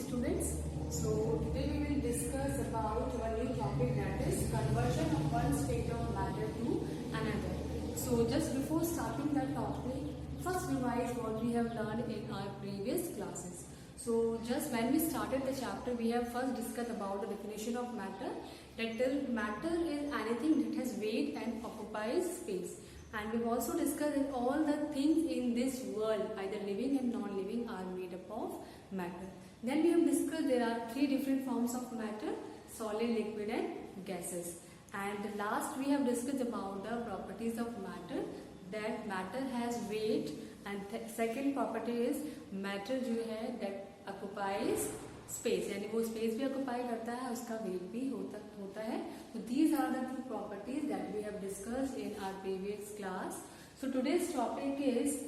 students. So today we will discuss about one new topic, that is conversion of one state of matter to another. So just before starting that topic, first revise what we have learned in our previous classes. So just when we started the chapter, we have first discussed about the definition of matter. That matter is anything that has weight and occupies space. And we've also discussed that all the things in this world, either living and non-living, are made up of matter. Then we have discussed there are three different forms of matter: solid, liquid and gases. And last we have discussed about the properties of matter, that matter has weight, and second property is matter जो है that occupies space, यानी वो space भी occupy करता है, उसका weight भी होता है. So these are the two properties that we have discussed in our previous class. So today's topic is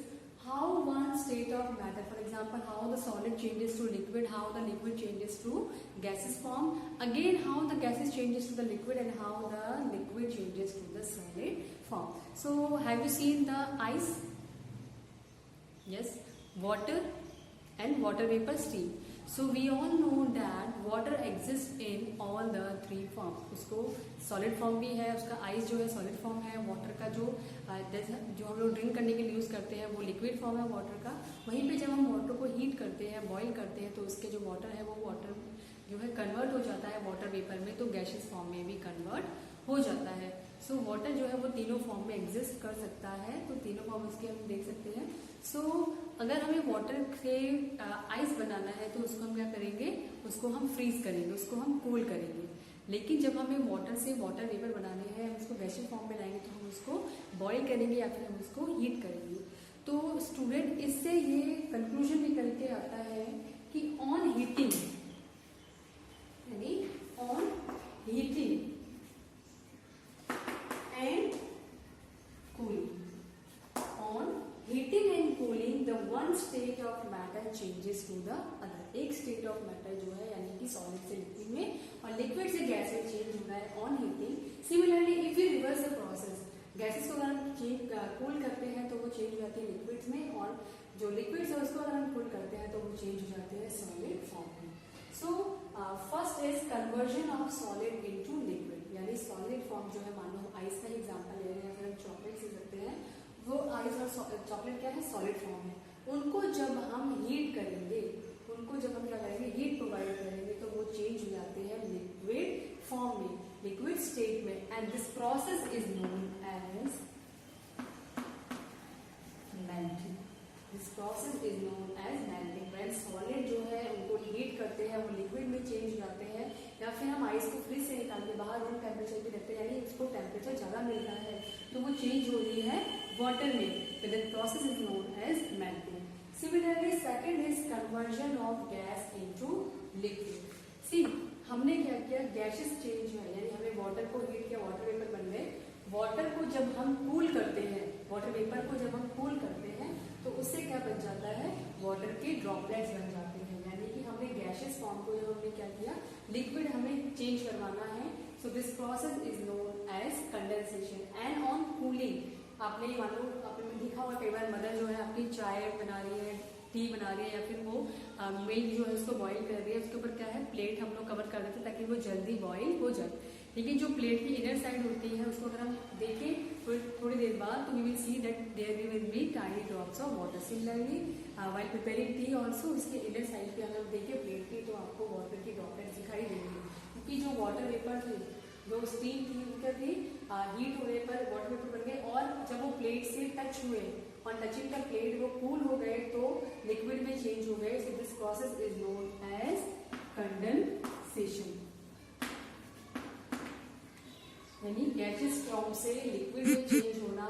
how one state of matter, for example, how the solid changes to liquid, how the liquid changes to gaseous form, again how the gases changes to the liquid, and how the liquid changes to the solid form. So have you seen the ice? Yes, water and water vapor, steam. So we all know that water exists in all the three forms. उसको solid form भी है, उसका ice जो है solid form है, water का जो हम लोग ड्रिंक करने के लिए यूज़ करते हैं वो liquid form है water का. वहीं पे जब हम water को heat करते हैं, boil करते हैं, तो उसके जो water है वो water जो है convert हो जाता है water vapor में, तो gaseous form में भी convert हो जाता है. सो वाटर जो है वो तीनों फॉर्म में एग्जिस्ट कर सकता है, तो तीनों फॉर्म उसके हम देख सकते हैं. सो अगर हमें वाटर से आइस बनाना है तो उसको हम क्या करेंगे, उसको हम फ्रीज करेंगे, उसको हम कूल करेंगे. लेकिन जब हमें वाटर से वाटर वेपर बनाने हैं, हम उसको गैसियस फॉर्म में लाएंगे, तो हम उसको बॉईल करेंगे या फिर हम उसको हीट करेंगे. तो स्टूडेंट इससे ये कंक्लूजन निकल के आता है कि ऑन हीटिंग, यानी on heating and cooling, on heating and cooling, the one state of matter changes to the other. एक state of matter जो है यानी कि solid से liquid में और liquid से gas में change हो रहा है on heating. Similarly, if we reverse the process, gases को अगर हम cool करते हैं तो वो change हो जाती है liquids में, और जो liquids है उसको अगर हम cool करते हैं तो वो change हो जाते हैं solid form में. So first is conversion of solid into liquid, यानी सॉलिड फॉर्म जो है, मान लो आइस का एग्जांपल ले रहे हैं, फिर हम चॉकलेट ले सकते हैं. वो आइस और चॉकलेट क्या है, सॉलिड फॉर्म है. उनको जब हम हीट करेंगे, उनको जब हम क्या करेंगे, हीट प्रोवाइड करेंगे, तो वो चेंज हो जाते हैं लिक्विड फॉर्म में, लिक्विड स्टेट में. And this process is known as melting. This process is known as melting. When solid जो है उनको हीट करते हैं, वो लिक्विड में चेंज हो जाते हैं, या फिर हम आइस को फ्रिज से निकाल के बाहर रूम टेम्परेचर पे रखते हैं, यानी उसको टेम्परेचर ज़्यादा मिल रहा है, तो वो चेंज हो रही है वाटर में. तो that process is known as melting. Similarly second is conversion of gas into liquid. See हमने क्या किया, गैसेस चेंज है, यानी हमने वाटर को हीट किया, वाटर वेपर बन गए. वाटर को जब हम कूल करते हैं, वाटर वेपर को जब हम कूल करते हैं, तो उससे क्या बन जाता है, वाटर के ड्रॉपलेट्स बन जाते हैं. यानी कि हमने गैसेस फॉर्म को जब हमने क्या किया, लिक्विड हमें चेंज करवाना है. So this process is known as condensation. And on cooling, आपने मानो आपने देखा होगा कई बार मदर जो है आपकी चाय बना रही है, टी बना रही है, या फिर वो मिल्क जो है उसको बॉईल कर रही है, उसके ऊपर क्या है, प्लेट हम लोग कवर कर देते हैं ताकि वो जल्दी बॉईल हो जाए. लेकिन जो प्लेट की इनर साइड होती है उसको अगर हम देखें थोड़ी देर बाद, तो we will see that there will be tiny drops of water. Similarly while preparing tea also, उसके इनर साइड पे अगर देखें प्लेट की, तो आपको वाटर की ड्रॉपलेट्स दिखाई देंगे, क्योंकि जो वाटर वेपर थी, जो स्टीम थी, उनका भी हीट होने पर वाटर वेपर बन गए, और जब वो प्लेट से टच हुए, और टचिंग द प्लेट वो कूल हो गए, तो लिक्विड में चेंज हो गए. So this process is known as condensation, यानी गैसेस फॉर्म से लिक्विड में चेंज होना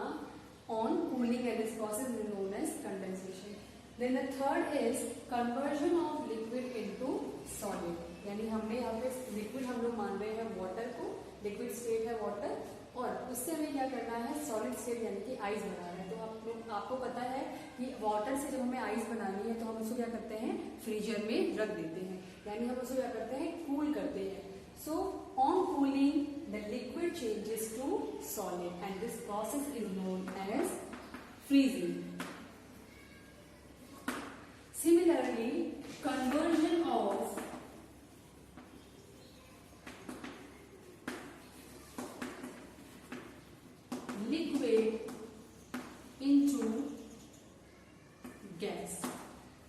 on cooling, and this process is known as condensation. Then the third is conversion of liquid into solid. यानी हमने यहाँ पे लिक्विड हम लोग मान रहे हैं वाटर को, लिक्विड स्टेट है वाटर, और उससे हमें क्या करना है, सॉलिड स्टेट यानी कि आइस बनाना है. तो आपको पता है कि वाटर से जब हमें आइस बनानी है, तो हम उसको क्या करते हैं, फ्रीजर में रख देते हैं, यानी हम उसको क्या करते हैं, कूल करते हैं. So on cooling, the liquid changes to solid, and this process is known as freezing. Similarly, conversion of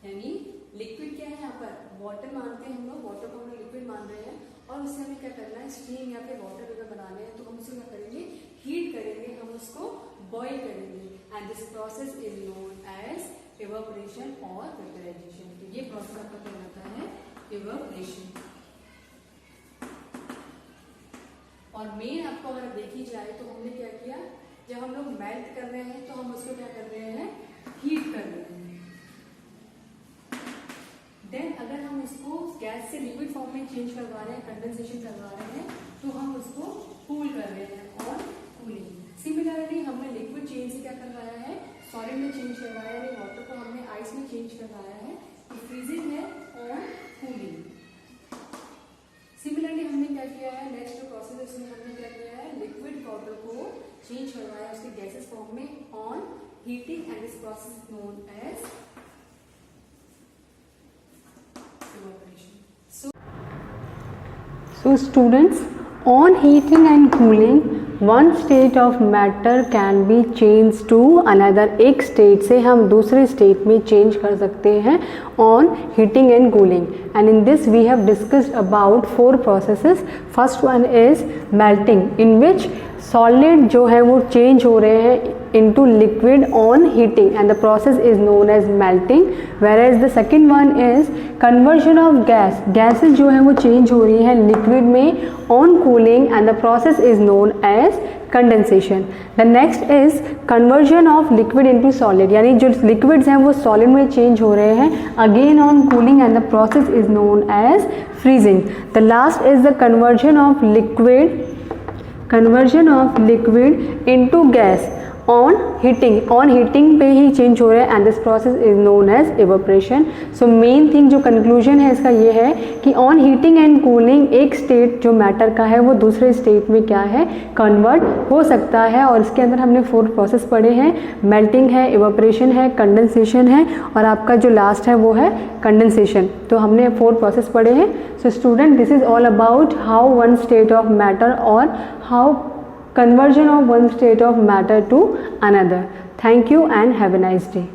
यानी लिक्विड क्या है यहाँ पर, वाटर मानते हैं हम लोग, वाटर को हम लोग लिक्विड मान रहे हैं और उससे हमें क्या करना है, स्टीम या फिर वाटर वेपर बनाने हैं, तो हम उसको क्या करेंगे, हीट करेंगे, हम उसको बॉईल करेंगे and this process is known as evaporation और वेपराइजेशन। तो ये प्रोसेस आपका कहलाता है इवेपोरेशन। और मेन आपको अगर देखी जाए तो हमने क्या किया, जब हम लोग मेल्ट कर रहे हैं तो हम उसको क्या कर रहे हैं, हीट कर रहे हैं। देन अगर हम इसको गैस से लिक्विड फॉर्म में चेंज करवा रहे हैं, कंडेंसेशन करवा रहे हैं, तो हम उसको कूल कर रहे हैं और कूलिंग। सिमिलरली हमने लिक्विड चेंज से क्या करवाया है, सॉलिड में चेंज करवाया है, वाटर को हमने आइस में चेंज करवाया है, तो फ्रीजिंग है और कूलिंग। सिमिलरली हमने क्या किया है, नेक्स्ट जो प्रोसेस है उसमें हमने क्या किया है, लिक्विड वाटर को चेंज करवाया उसके गैसेस फॉर्म में on heating and this process is known as So students, on heating and cooling, one state of matter can be changed to another। एक state से हम दूसरे state में change कर सकते हैं on heating and cooling। And in this we have discussed about 4 processes। First one is melting, in which solid जो है वो change हो रहे हैं into liquid on heating and the process is known as melting। Whereas the second one is conversion of gas, gases जो है वो change हो रही है liquid में on cooling and the process is known as condensation। The next is conversion of liquid into solid, यानी जो liquids हैं वो solid में change हो रहे हैं again on cooling and the process is known as freezing। The last is the conversion of liquid into gas on heating पे ही change हो रहा है and this process is known as evaporation. So main thing जो conclusion है इसका ये है कि ऑन हीटिंग एंड कूलिंग एक स्टेट जो मैटर का है वो दूसरे स्टेट में क्या है, कन्वर्ट हो सकता है। और इसके अंदर हमने 4 प्रोसेस पढ़े हैं, मेल्टिंग है, इवेपोरेशन है, कंडेंसेशन है और आपका जो लास्ट है वो है कंडेंसेशन। तो हमने 4 प्रोसेस पढ़े हैं। So student, this is all about how one state of matter और how conversion of one state of matter to another। Thank you and have a nice day।